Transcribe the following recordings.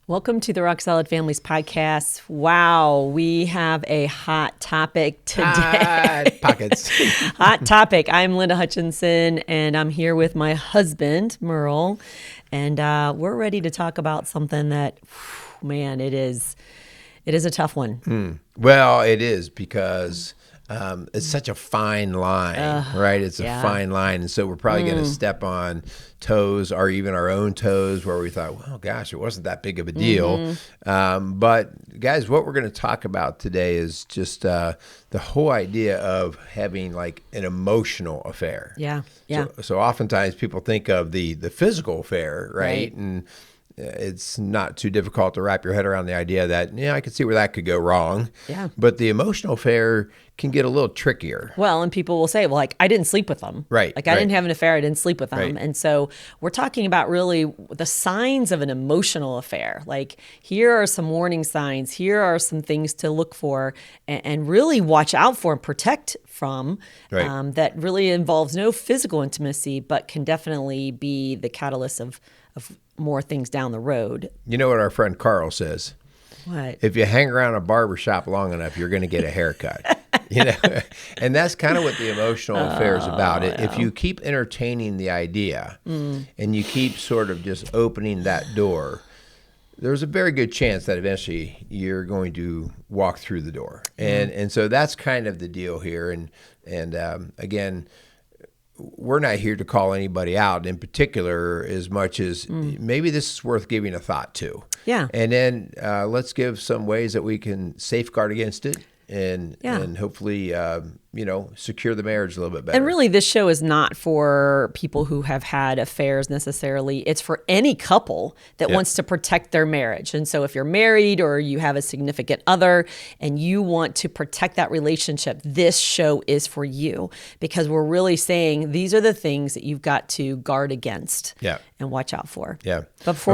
Welcome to the Rock Solid Families podcast. Wow, we have a hot topic today. Hot pockets. Hot topic. I'm Linda Hutchinson, and I'm here with my husband, Merle, and we're ready to talk about something that, man, it is a tough one. Well, it is because it's such a fine line, right? It's a fine line. And so we're probably going to step on toes or even our own toes where we thought, well, gosh, it wasn't that big of a deal. But guys, what we're going to talk about today is just the whole idea of having like an emotional affair. Yeah. So oftentimes people think of the physical affair, right? And it's not too difficult to wrap your head around the idea that, I could see where that could go wrong. Yeah. But the emotional affair can get a little trickier. Well, and people will say, well, like, I didn't sleep with them. Right. Like, I didn't have an affair. I didn't sleep with them. Right. And so we're talking about really the signs of an emotional affair. Like, here are some warning signs. Here are some things to look for and really watch out for and protect from that really involves no physical intimacy, but can definitely be the catalyst of more things down the road. You know what our friend Carl says? What? If you hang around a barbershop long enough, you're going to get a haircut. And that's kind of what the emotional affair is about. If you keep entertaining the idea and you keep sort of just opening that door, there's a very good chance that eventually you're going to walk through the door. And so that's kind of the deal here. And again, we're not here to call anybody out in particular as much as maybe this is worth giving a thought to. Yeah. And then let's give some ways that we can safeguard against it and hopefully, secure the marriage a little bit better. And really, this show is not for people who have had affairs necessarily. It's for any couple that wants to protect their marriage. And so if you're married or you have a significant other and you want to protect that relationship, this show is for you, because we're really saying these are the things that you've got to guard against and watch out for. Yeah. But before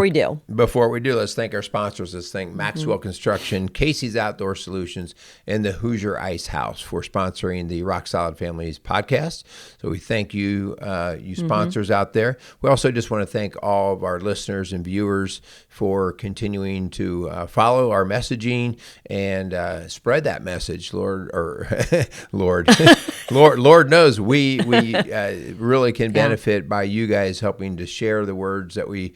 we do, let's thank our sponsors. Let's thank Maxwell Construction, Casey's Outdoor Solutions, and the Hoosier Ice House for sponsoring the Rock Solid Families podcast. So we thank you, you sponsors out there. We also just want to thank all of our listeners and viewers for continuing to follow our messaging and spread that message. Lord knows we really can benefit by you guys helping to share the words that we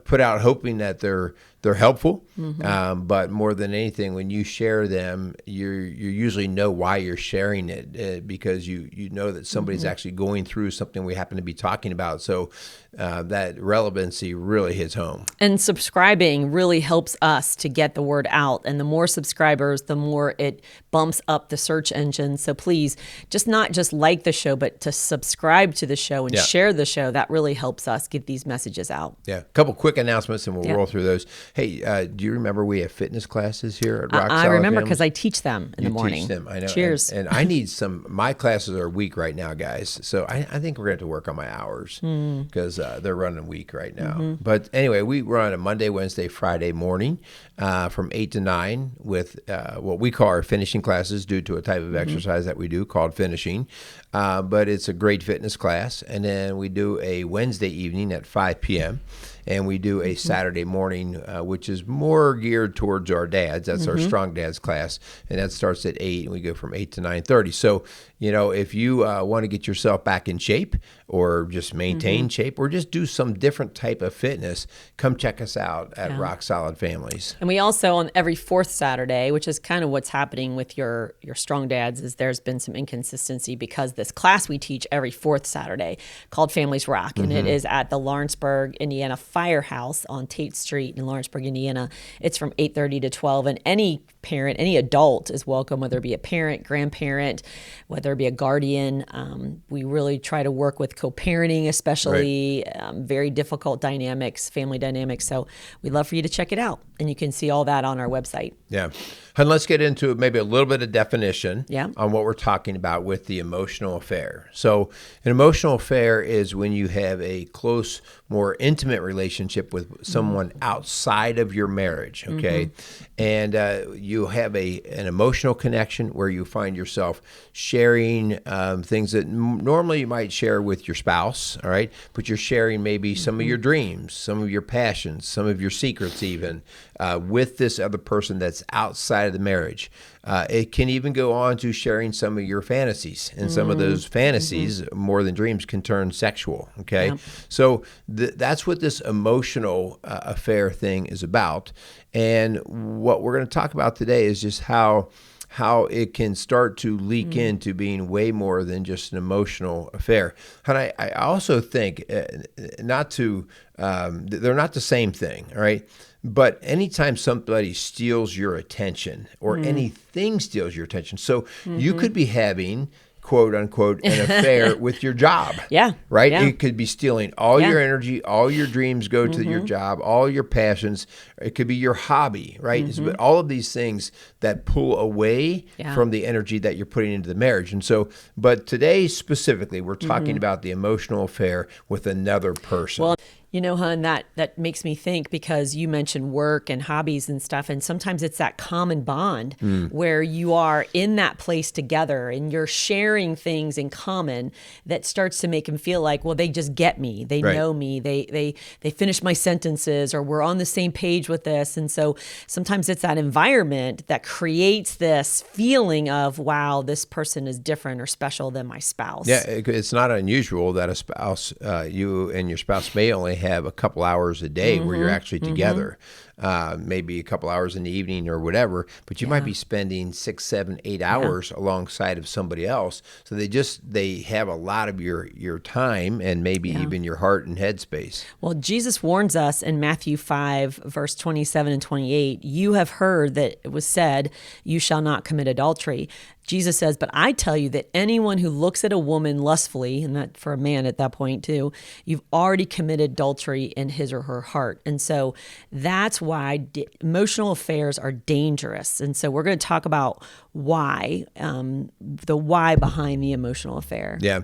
put out, hoping that they're helpful. But more than anything, when you share them, you usually know why you're sharing it, because you know that somebody's actually going through something we happen to be talking about. So that relevancy really hits home. And subscribing really helps us to get the word out. And the more subscribers, the more it bumps up the search engine. So please, not just like the show, but to subscribe to the show and share the show. That really helps us get these messages out. Yeah. A couple quick announcements and we'll roll through those. Hey, do you remember we have fitness classes here at Rock Solid I remember Families? because I teach them in the morning. You teach them, I know. Cheers. And I need my classes are weak right now, guys. So I think we're going to have to work on my hours because they're running weak right now. But anyway, we run a Monday, Wednesday, Friday morning from 8 to 9 with what we call our finishing classes due to a type of exercise that we do called finishing. But it's a great fitness class. And then we do a Wednesday evening at 5 p.m. And we do a Saturday morning, which is more geared towards our dads. That's our Strong Dads class. And that starts at 8, and we go from 8 to 9:30. So, if you want to get yourself back in shape or just maintain shape or just do some different type of fitness, come check us out at Rock Solid Families. And we also, on every fourth Saturday, which is kind of what's happening with your Strong Dads, is there's been some inconsistency because this class we teach every fourth Saturday called Families Rock. And it is at the Lawrenceburg, Indiana Firehouse on Tate Street in Lawrenceburg, Indiana. It's from 8:30 to 12, and any parent, any adult is welcome, whether it be a parent, grandparent, whether it be a guardian. We really try to work with co-parenting, especially very difficult dynamics, family dynamics. So we'd love for you to check it out, and you can see all that on our website. Yeah. And let's get into maybe a little bit of definition on what we're talking about with the emotional affair. So an emotional affair is when you have a close, more intimate relationship relationship with someone outside of your marriage, okay? And you have an emotional connection where you find yourself sharing things that normally you might share with your spouse, all right? But you're sharing maybe some of your dreams, some of your passions, some of your secrets even with this other person that's outside of the marriage. It can even go on to sharing some of your fantasies, and some of those fantasies, more than dreams, can turn sexual, okay? Yep. So that's what this emotional affair thing is about. And what we're going to talk about today is just how it can start to leak into being way more than just an emotional affair. And I also think they're not the same thing, all right? But anytime somebody steals your attention or anything steals your attention, so you could be having, quote unquote, an affair with your job. Yeah. Right? Yeah. It could be stealing all your energy, all your dreams go to your job, all your passions. It could be your hobby, right? But all of these things that pull away from the energy that you're putting into the marriage. And so, but today specifically, we're talking about the emotional affair with another person. Well, you know, hon, that makes me think, because you mentioned work and hobbies and stuff, and sometimes it's that common bond where you are in that place together and you're sharing things in common that starts to make them feel like, well, they just get me, they know me, they finish my sentences, or we're on the same page with this. And so sometimes it's that environment that creates this feeling of, wow, this person is different or special than my spouse. Yeah, it's not unusual that a spouse, you and your spouse may only have a couple hours a day where you're actually together, maybe a couple hours in the evening or whatever, but you might be spending 6, 7, 8 hours alongside of somebody else. So they have a lot of your time and maybe even your heart and head space. Well, Jesus warns us in Matthew 5, verse 27 and 28, you have heard that it was said, you shall not commit adultery. Jesus says, but I tell you that anyone who looks at a woman lustfully, and that for a man at that point too, you've already committed adultery in his or her heart. And so that's why emotional affairs are dangerous. And so we're going to talk about why, the why behind the emotional affair. Yeah.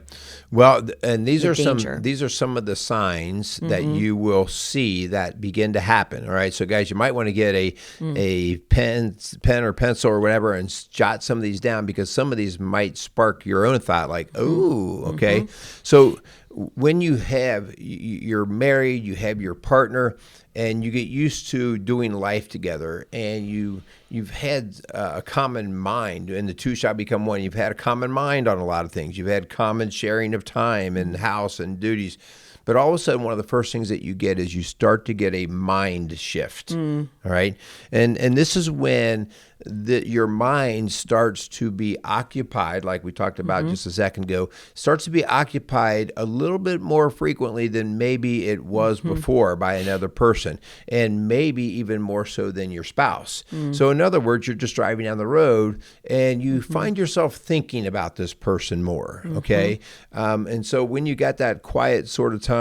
Well, and these are some of the signs that you will see that begin to happen. All right. So guys, you might want to get a pen or pencil or whatever and jot some of these down, because some of these might spark your own thought, like, oh, okay. So when you're married, you have your partner, and you get used to doing life together, and you've had a common mind, and the two shall become one. You've had a common mind on a lot of things. You've had common sharing of time and house and duties. But all of a sudden, one of the first things that you get is you start to get a mind shift, all right? And this is when your mind starts to be occupied, like we talked about just a second ago, starts to be occupied a little bit more frequently than maybe it was before by another person, and maybe even more so than your spouse. So in other words, you're just driving down the road and you find yourself thinking about this person more, okay? And so when you got that quiet sort of time,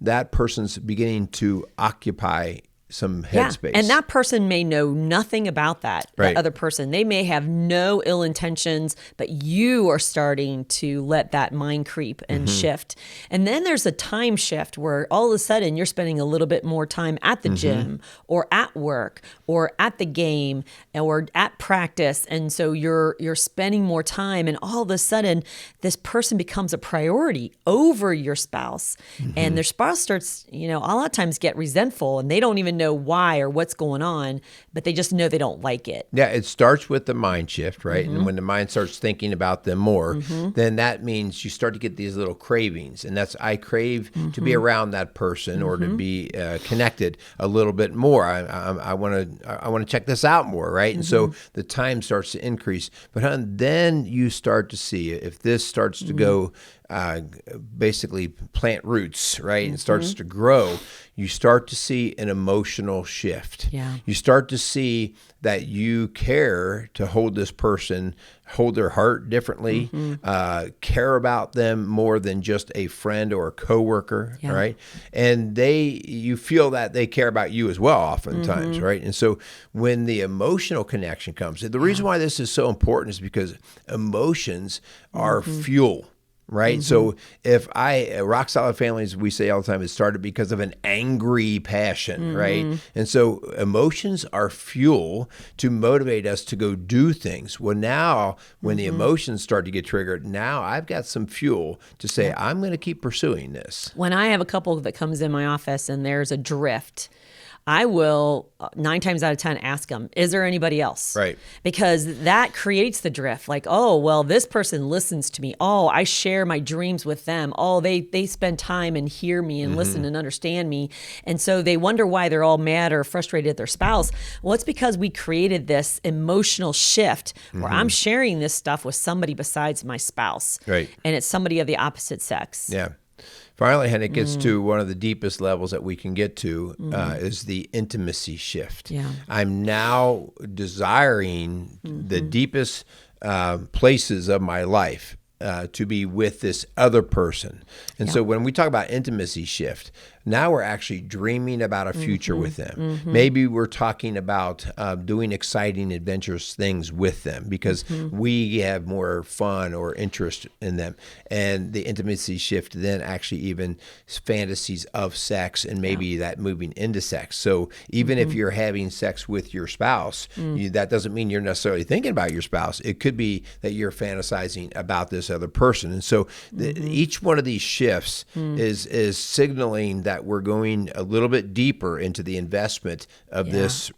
that person's beginning to occupy some headspace. And that person may know nothing about that other person. They may have no ill intentions, but you are starting to let that mind creep and shift. And then there's a time shift where all of a sudden you're spending a little bit more time at the gym or at work or at the game or at practice. And so you're spending more time, and all of a sudden this person becomes a priority over your spouse. And their spouse starts, a lot of times get resentful, and they don't even know why or what's going on, but they just know they don't like it. Yeah, it starts with the mind shift, right? And when the mind starts thinking about them more, then that means you start to get these little cravings. And that's, I crave to be around that person or to be connected a little bit more. I want to check this out more, right? And so the time starts to increase. But then you start to see if this starts to go basically plant roots, right? And starts to grow. You start to see an emotional shift. Yeah. You start to see that you care to hold this person, hold their heart differently, care about them more than just a friend or a coworker, right? And you feel that they care about you as well oftentimes, right? And so when the emotional connection comes, the reason why this is so important is because emotions are fuel. right? So if rock solid families, we say all the time, it started because of an angry passion, right? And so emotions are fuel to motivate us to go do things. Well, now when the emotions start to get triggered, now I've got some fuel to say, I'm going to keep pursuing this. When I have a couple that comes in my office and there's a drift, I will 9 times out of 10 ask them, is there anybody else? Right. Because that creates the drift. Like, oh, well, this person listens to me. Oh, I share my dreams with them. Oh, they spend time and hear me and listen and understand me. And so they wonder why they're all mad or frustrated at their spouse. Well, it's because we created this emotional shift where I'm sharing this stuff with somebody besides my spouse. Right. And it's somebody of the opposite sex. Yeah. Finally, and it gets to one of the deepest levels that we can get to is the intimacy shift. Yeah. I'm now desiring the deepest places of my life to be with this other person. And so when we talk about intimacy shift, now we're actually dreaming about a future with them. Maybe we're talking about doing exciting, adventurous things with them because we have more fun or interest in them. And the intimacy shift then actually even fantasies of sex and maybe that moving into sex. So even if you're having sex with your spouse, that doesn't mean you're necessarily thinking about your spouse. It could be that you're fantasizing about this other person. And so each one of these shifts is signaling that we're going a little bit deeper into the investment of this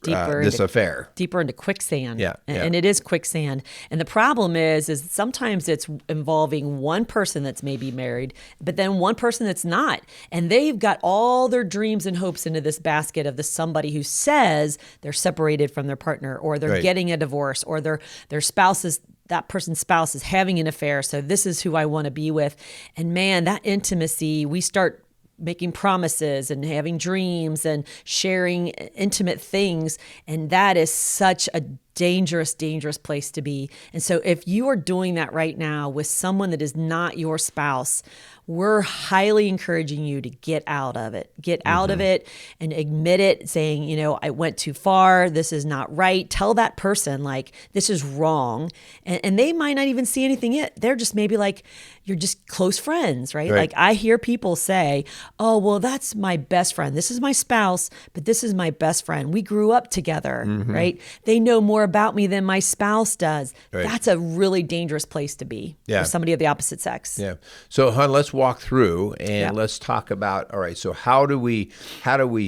affair. Deeper into quicksand. Yeah, And it is quicksand. And the problem is sometimes it's involving one person that's maybe married, but then one person that's not. And they've got all their dreams and hopes into this basket of somebody who says they're separated from their partner or they're getting a divorce or their spouses. That person's spouse is having an affair, so this is who I want to be with. And man, that intimacy, we start making promises and having dreams and sharing intimate things. And that is such a dangerous, dangerous place to be. And so if you are doing that right now with someone that is not your spouse, we're highly encouraging you to get out of it. Get out of it and admit it, saying, I went too far. This is not right. Tell that person, like, this is wrong. And they might not even see anything yet. They're just maybe like, you're just close friends, right? Like I hear people say, oh, well, that's my best friend. This is my spouse, but this is my best friend. We grew up together, right? They know more about me than my spouse does. That's a really dangerous place to be for somebody of the opposite sex. Yeah. So, hon, let's walk through and let's talk about, all right, so how do we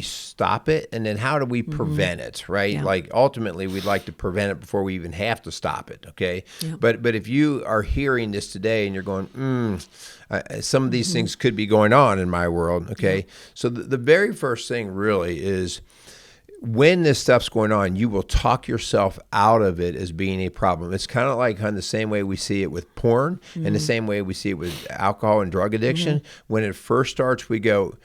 stop it, and then how do we prevent it, right? Yeah. Like ultimately we'd like to prevent it before we even have to stop it, okay? But if you are hearing this today and you're going, some of these things could be going on in my world, okay? So the very first thing really is, when this stuff's going on, you will talk yourself out of it as being a problem. It's kind of like the same way we see it with porn and the same way we see it with alcohol and drug addiction. When it first starts, we go,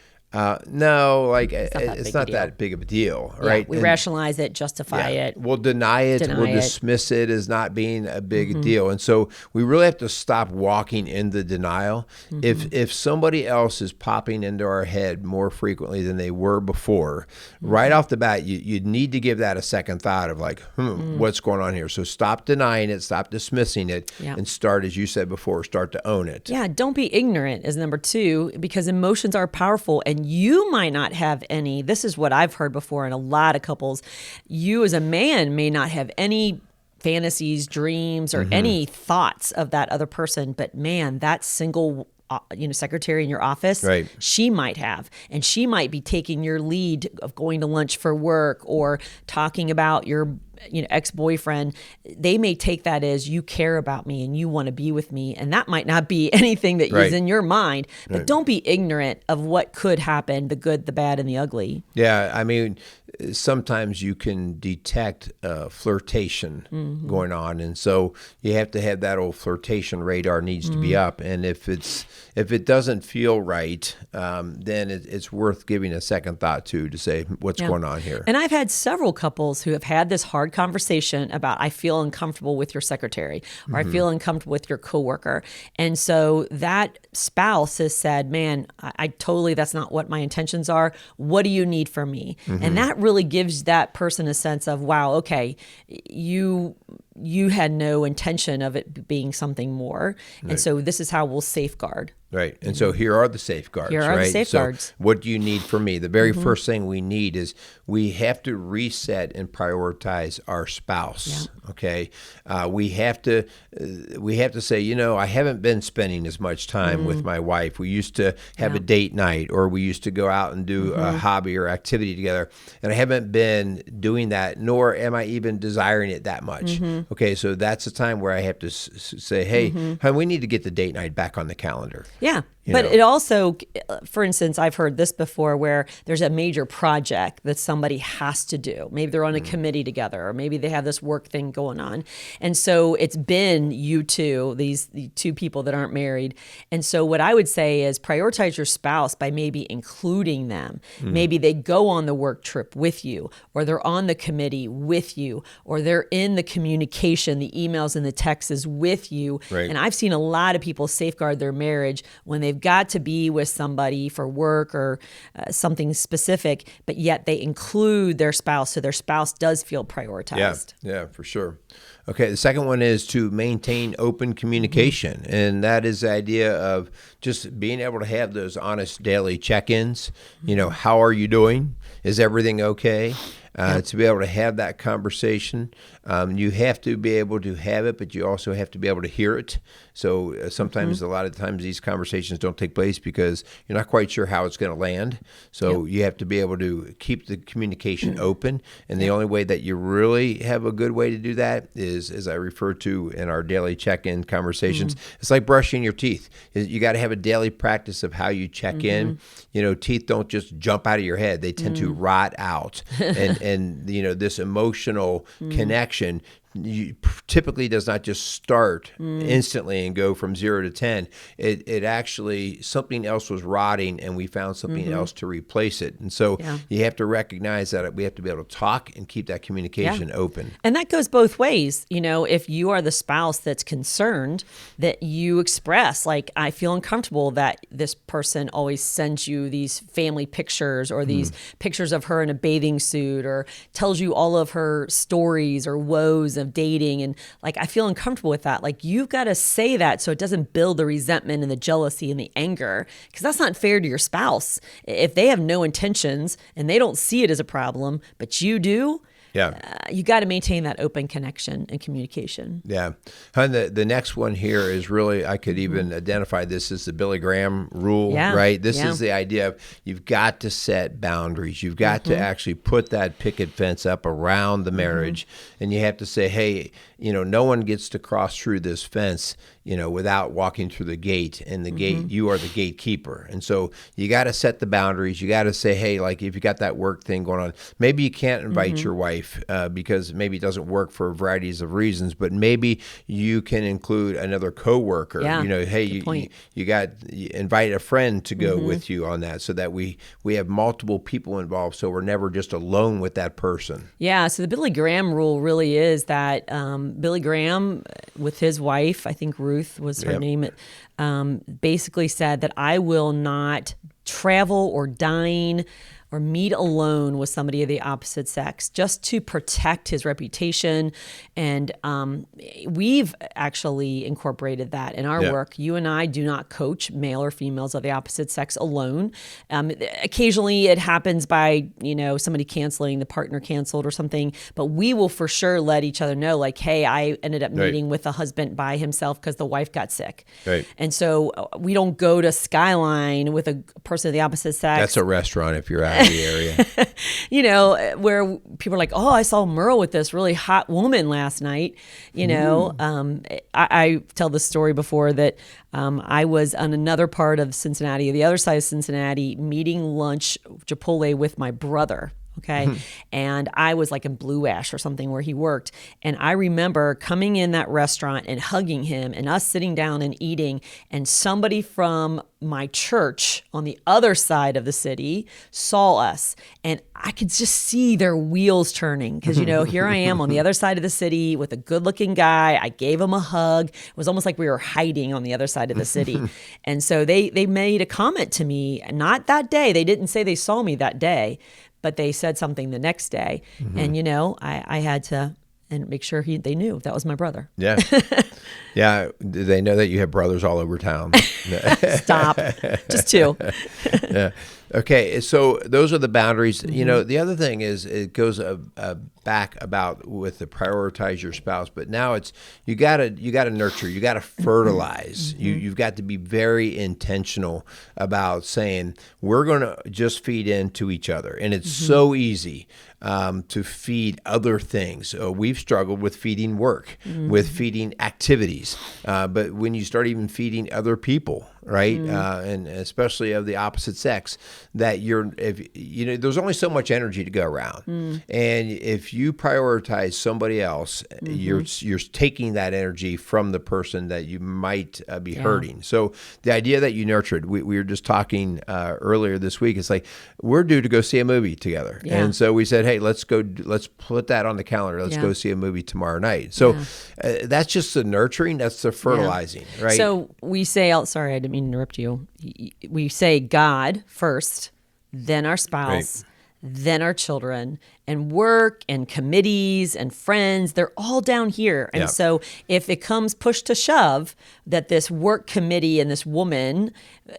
no, like it's not that big of a deal, right? We rationalize it, justify it. We'll deny it. We'll dismiss it as not being a big deal. And so we really have to stop walking in the denial. If somebody else is popping into our head more frequently than they were before, right off the bat, you need to give that a second thought of like, what's going on here? So stop denying it, stop dismissing it, and start, as you said before, start to own it. Yeah, don't be ignorant is number 2, because emotions are powerful and you might not have any. This is what I've heard before in a lot of couples. You as a man may not have any fantasies, dreams, or any thoughts of that other person, but man, that single secretary in your office, she might have, and she might be taking your lead of going to lunch for work or talking about your ex-boyfriend. They may take that as you care about me and you want to be with me, and that might not be anything that is in your mind, but don't be ignorant of what could happen, the good, the bad, and the ugly. Yeah, I mean, sometimes you can detect flirtation going on, and so you have to have that old flirtation radar needs to be up, and if it doesn't feel right, then it's worth giving a second thought to say what's going on here. And I've had several couples who have had this hard conversation about, I feel uncomfortable with your secretary, or I feel uncomfortable with your coworker, and so that spouse has said, man, I totally, that's not what my intentions are. What do you need from me? And that really gives that person a sense of, wow, okay, you you had no intention of it being something more. Right. And so this is how we'll safeguard. Right. And so here are the safeguards, Here are the right? safeguards. So what do you need from me? The very first thing we need is we have to reset and prioritize our spouse. Yeah. Okay. We have to say, you know, I haven't been spending as much time with my wife. We used to have a date night, or we used to go out and do a hobby or activity together. And I haven't been doing that, nor am I even desiring it that much. Okay. So that's a time where I have to say, hey, honey, we need to get the date night back on the calendar. Yeah. You But know. it also, for instance, I've heard this before where there's a major project that somebody has to do. Maybe they're on a committee together, or maybe they have this work thing going on. And so it's been you two, the two people that aren't married. And so what I would say is prioritize your spouse by maybe including them. Maybe they go on the work trip with you, or they're on the committee with you, or they're in the communication, the emails and the texts with you. Right. And I've seen a lot of people safeguard their marriage when they've got to be with somebody for work or something specific, but yet they include their spouse, so their spouse does feel prioritized. Yeah, for sure. Okay, the second one is to maintain open communication, and that is the idea of just being able to have those honest daily check-ins. You know, how are you doing? Is everything okay? To be able to have that conversation, you have to be able to have it, but you also have to be able to hear it. So sometimes, a lot of times, these conversations don't take place because you're not quite sure how it's going to land. So you have to be able to keep the communication open. And the only way that you really have a good way to do that is, as I refer to in our daily check-in conversations, it's like brushing your teeth. You got to have a daily practice of how you check in. You know, teeth don't just jump out of your head. They tend to rot out. And you know, this emotional connection typically does not just start instantly and go from 0 to 10. It actually, something else was rotting and we found something else to replace it. And so you have to recognize that we have to be able to talk and keep that communication open. And that goes both ways. You know, if you are the spouse that's concerned, that you express, like, I feel uncomfortable that this person always sends you these family pictures or these pictures of her in a bathing suit, or tells you all of her stories or woes of dating, and like, I feel uncomfortable with that. Like, you've got to say that so it doesn't build the resentment and the jealousy and the anger, because that's not fair to your spouse. If they have no intentions and they don't see it as a problem, but you do, you got to maintain that open connection and communication. Yeah. And the next one here is really, I could even identify this as the Billy Graham rule, right? This is the idea of you've got to set boundaries. You've got to actually put that picket fence up around the marriage. And you have to say, hey, you know, no one gets to cross through this fence, you know, without walking through the gate. And the gate, you are the gatekeeper. And so you got to set the boundaries. You got to say, hey, like, if you got that work thing going on, maybe you can't invite your wife because maybe it doesn't work for varieties of reasons, but maybe you can include another coworker. You know, hey, you invite a friend to go with you on that, so that we have multiple people involved, so we're never just alone with that person. Yeah, so the Billy Graham rule really is that Billy Graham, with his wife, I think Ruth was her name, basically said that I will not travel or dine or meet alone with somebody of the opposite sex, just to protect his reputation. And we've actually incorporated that in our work. You and I do not coach male or females of the opposite sex alone. Occasionally it happens by, you know, somebody canceling, the partner canceled or something, but we will for sure let each other know, like, hey, I ended up meeting with a husband by himself because the wife got sick. And so we don't go to Skyline with a person of the opposite sex. That's a restaurant if you're out of the area. You know, where people are like, oh, I saw Merle with this really hot woman last night. You know, I tell this story before that I was on another part of Cincinnati, the other side of Cincinnati, meeting lunch Chipotle with my brother. Okay. And I was like in Blue Ash or something where he worked. And I remember coming in that restaurant and hugging him and us sitting down and eating. And somebody from my church on the other side of the city saw us. And I could just see their wheels turning. Because, you know, here I am on the other side of the city with a good looking guy. I gave him a hug. It was almost like we were hiding on the other side of the city. And so they made a comment to me, not that day. They didn't say they saw me that day, but they said something the next day. And, you know, I had to and make sure they knew that was my brother. Yeah. Yeah. Do they know that you have brothers all over town? Stop. Just two. Yeah. Okay. So those are the boundaries. The other thing is it goes back about with the prioritize your spouse, but now it's you gotta nurture, you gotta fertilize. You've got to be very intentional about saying we're gonna just feed into each other, and it's so easy to feed other things. We've struggled with feeding work, with feeding activities, but when you start even feeding other people, right, and especially of the opposite sex, that there's only so much energy to go around, and if you prioritize somebody else, you're taking that energy from the person that you might be hurting. So the idea that you nurtured, we were just talking earlier this week. It's like we're due to go see a movie together, and so we said, hey, let's put that on the calendar. Let's go see a movie tomorrow night. So that's just the nurturing. That's the fertilizing, right? So we say, sorry, I didn't mean to interrupt you. We say God first, then our spouse, then our children, and work and committees and friends. They're all down here. And so if it comes push to shove that this work committee and this woman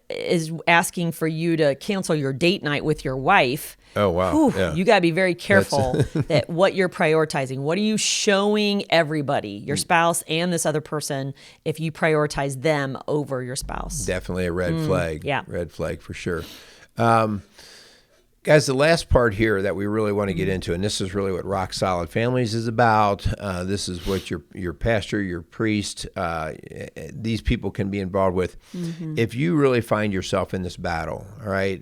is asking for you to cancel your date night with your wife, oh, wow. You got to be very careful that what you're prioritizing. What are you showing everybody, your spouse and this other person, if you prioritize them over your spouse? Definitely a red flag. Yeah. Red flag for sure. Guys, the last part here that we really want to get into, and this is really what Rock Solid Families is about. This is what your pastor, your priest, these people can be involved with. If you really find yourself in this battle, all right,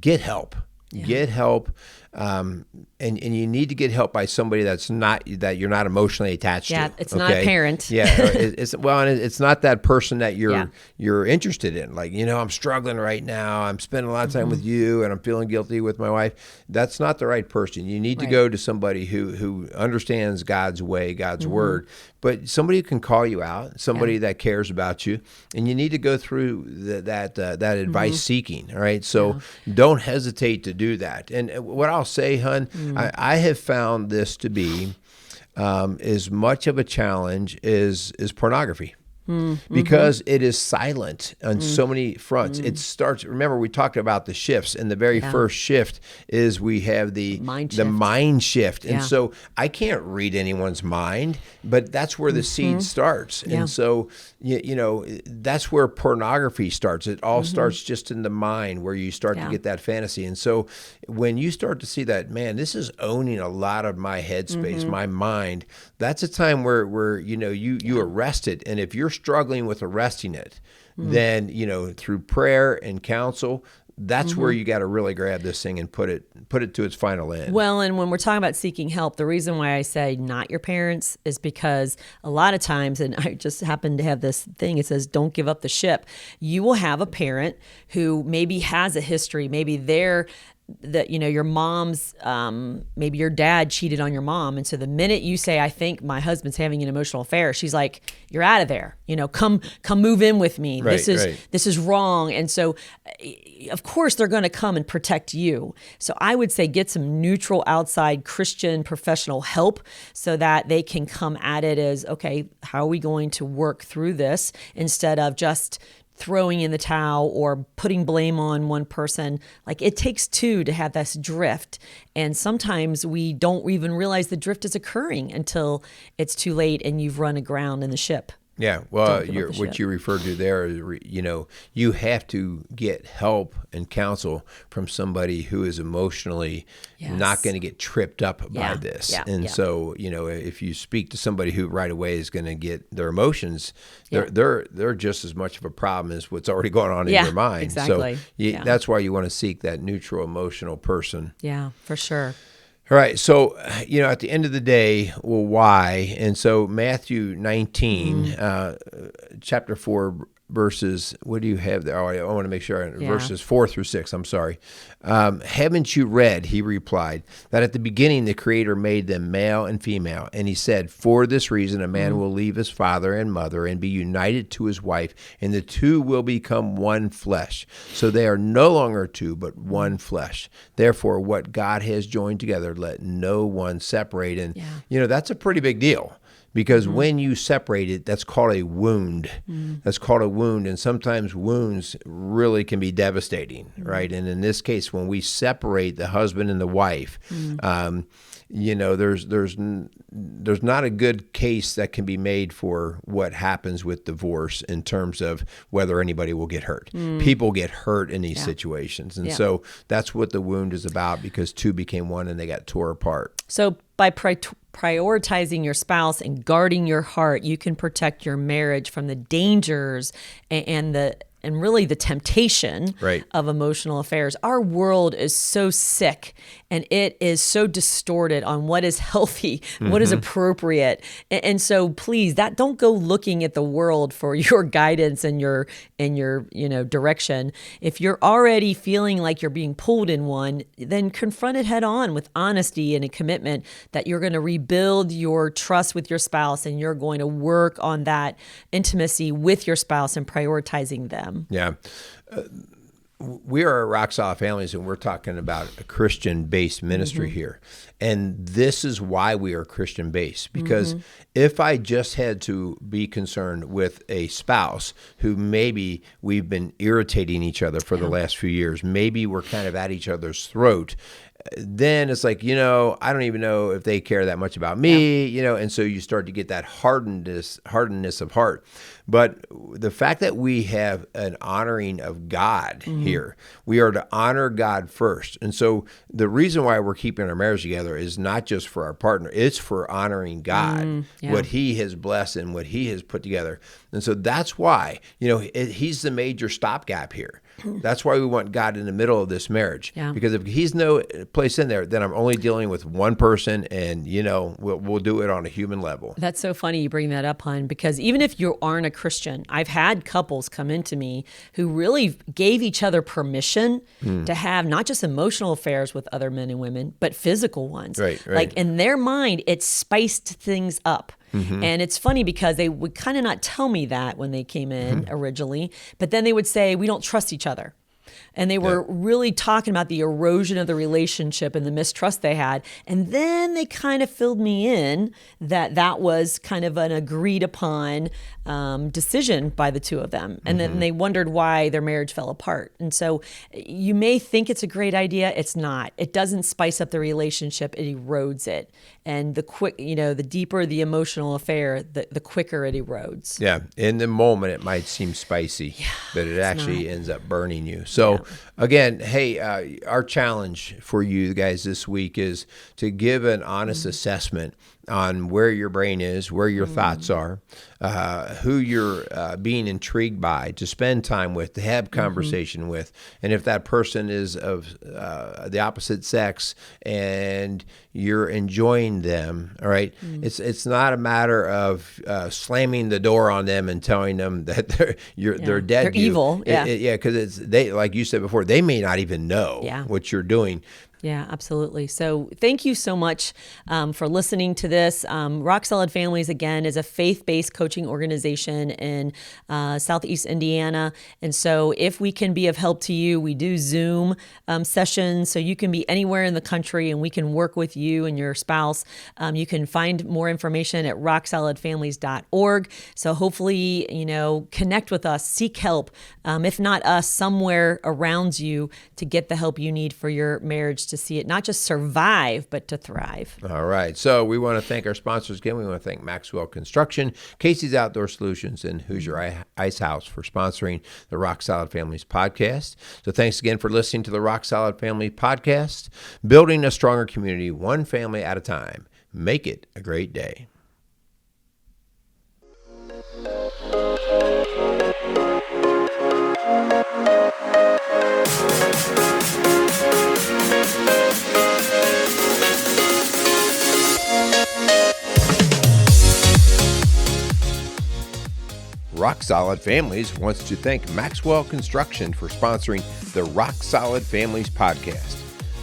get help. Get help, and you need to get help by somebody that you're not emotionally attached to. Yeah, it's not a parent. It's not that person that you're interested in. Like, I'm struggling right now. I'm spending a lot of time with you, and I'm feeling guilty with my wife. That's not the right person. You need to go to somebody who understands God's way, God's word, but somebody who can call you out, somebody that cares about you, and you need to go through that advice seeking. All right, so don't hesitate to do that. And what I'll say, hon, I have found this to be as much of a challenge as pornography. Because it is silent on so many fronts. It starts, remember we talked about the shifts, and the very first shift is we have the mind shift. And so I can't read anyone's mind, but that's where the seed starts. And so, that's where pornography starts. It all starts just in the mind, where you start to get that fantasy. And so when you start to see that, man, this is owning a lot of my headspace, my mind, that's a time where you arrest it. And if you're struggling with arresting it, then through prayer and counsel, that's where you got to really grab this thing and put it to its final end. Well, and when we're talking about seeking help, the reason why I say not your parents is because a lot of times, and I just happen to have this thing, it says don't give up the ship. You will have a parent who maybe has a history, maybe your mom's, maybe your dad cheated on your mom. And so the minute you say, I think my husband's having an emotional affair, she's like, you're out of there, come move in with me. This is wrong. And so of course they're going to come and protect you. So I would say get some neutral outside Christian professional help so that they can come at it as, okay, how are we going to work through this, instead of just throwing in the towel or putting blame on one person. Like, it takes two to have this drift. And sometimes we don't even realize the drift is occurring until it's too late and you've run aground in the ship. Yeah, well, what you referred to there is, you have to get help and counsel from somebody who is emotionally not going to get tripped up by this. So, if you speak to somebody who right away is going to get their emotions, they're just as much of a problem as what's already going on in your mind. Exactly. So that's why you want to seek that neutral emotional person. Yeah, for sure. All right, so, at the end of the day, well, why? And so Matthew 19, chapter 4, verses, what do you have there? Oh, I want to make sure. Verses 4 through 6, I'm sorry. Haven't you read, he replied, that at the beginning the Creator made them male and female? And he said, for this reason a man will leave his father and mother and be united to his wife, and the two will become one flesh. So they are no longer two, but one flesh. Therefore, what God has joined together, let no one separate. And, that's a pretty big deal. Because when you separate it, that's called a wound. That's called a wound. And sometimes wounds really can be devastating, right? And in this case, when we separate the husband and the wife, there's not a good case that can be made for what happens with divorce in terms of whether anybody will get hurt. People get hurt in these situations. And so that's what the wound is about, because two became one and they got tore apart. So by prioritizing your spouse and guarding your heart, you can protect your marriage from the dangers and really the temptation of emotional affairs. Our world is so sick and it is so distorted on what is healthy, what is appropriate. And so please, don't go looking at the world for your guidance and your direction. If you're already feeling like you're being pulled in one, then confront it head on with honesty and a commitment that you're going to rebuild your trust with your spouse and you're going to work on that intimacy with your spouse and prioritizing them. Yeah. We are at Rock Solid Families, and we're talking about a Christian-based ministry here. And this is why we are Christian-based, because if I just had to be concerned with a spouse who maybe we've been irritating each other for the last few years, maybe we're kind of at each other's throat, then it's like, I don't even know if they care that much about me, and so you start to get that hardness of heart. But the fact that we have an honoring of God here, we are to honor God first. And so the reason why we're keeping our marriage together is not just for our partner, it's for honoring God, what he has blessed and what he has put together. And so that's why, he's the major stopgap here. That's why we want God in the middle of this marriage. Because if he's no place in there, then I'm only dealing with one person, and we'll do it on a human level. That's so funny you bring that up, hon, because even if you aren't a Christian, I've had couples come into me who really gave each other permission to have not just emotional affairs with other men and women, but physical ones. Right. Like in their mind, it spiced things up. And it's funny because they would kind of not tell me that when they came in originally, but then they would say, we don't trust each other. And they were really talking about the erosion of the relationship and the mistrust they had. And then they kind of filled me in that was kind of an agreed upon decision by the two of them. And then they wondered why their marriage fell apart. And so you may think it's a great idea. It's not. It doesn't spice up the relationship. It erodes it. And the deeper the emotional affair, the quicker it erodes. Yeah. In the moment, it might seem spicy, but it actually ends up burning you. So again, hey, our challenge for you guys this week is to give an honest assessment on where your brain is, where your thoughts are, who you're being intrigued by, to spend time with, to have conversation with. And if that person is of the opposite sex and you're enjoying them, all right, it's not a matter of slamming the door on them and telling them that they're dead. They're evil. Because they, like you said before, they may not even know what you're doing. Yeah, absolutely. So thank you so much for listening to this. Rock Solid Families, again, is a faith-based coaching organization in Southeast Indiana. And so if we can be of help to you, we do Zoom sessions. So you can be anywhere in the country and we can work with you and your spouse. You can find more information at rocksolidfamilies.org. So hopefully, connect with us, seek help. If not us, somewhere around you to get the help you need for your marriage to see it not just survive, but to thrive. All right. So we want to thank our sponsors again. We want to thank Maxwell Construction, Casey's Outdoor Solutions, and Hoosier Ice House for sponsoring the Rock Solid Families podcast. So thanks again for listening to the Rock Solid Family podcast, building a stronger community, one family at a time. Make it a great day. Rock Solid Families wants to thank Maxwell Construction for sponsoring the Rock Solid Families podcast.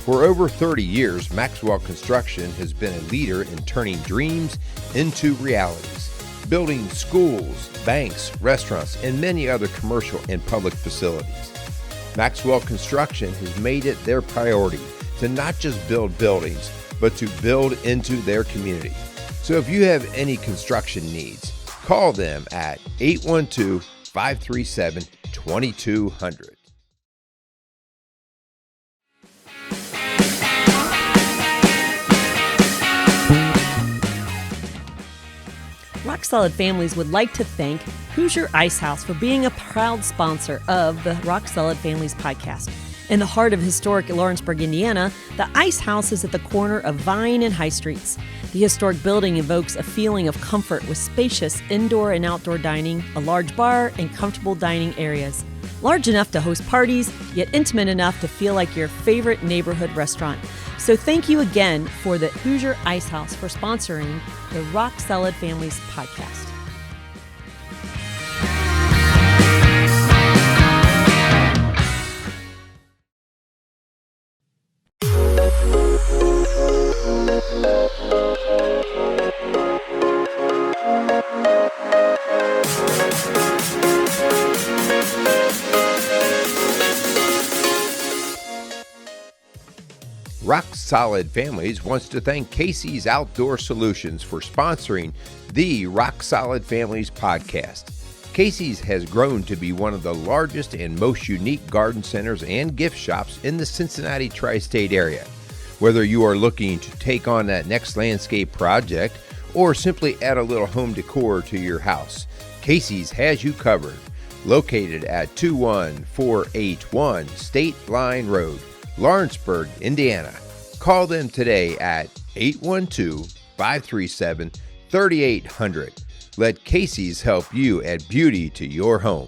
For over 30 years, Maxwell Construction has been a leader in turning dreams into realities, building schools, banks, restaurants, and many other commercial and public facilities. Maxwell Construction has made it their priority to not just build buildings, but to build into their community. So if you have any construction needs, call them at 812-537-2200. Rock Solid Families would like to thank Hoosier Ice House for being a proud sponsor of the Rock Solid Families podcast. In the heart of historic Lawrenceburg, Indiana, the Ice House is at the corner of Vine and High Streets. The historic building evokes a feeling of comfort with spacious indoor and outdoor dining, a large bar, and comfortable dining areas. Large enough to host parties, yet intimate enough to feel like your favorite neighborhood restaurant. So thank you again for the Hoosier Ice House for sponsoring the Rock Solid Families podcast. Rock Solid Families wants to thank Casey's Outdoor Solutions for sponsoring the Rock Solid Families podcast. Casey's has grown to be one of the largest and most unique garden centers and gift shops in the Cincinnati tri-state area. Whether you are looking to take on that next landscape project or simply add a little home decor to your house, Casey's has you covered. Located at 21481 State Line Road, Lawrenceburg, Indiana. Call them today at 812-537-3800. Let Casey's help you add beauty to your home.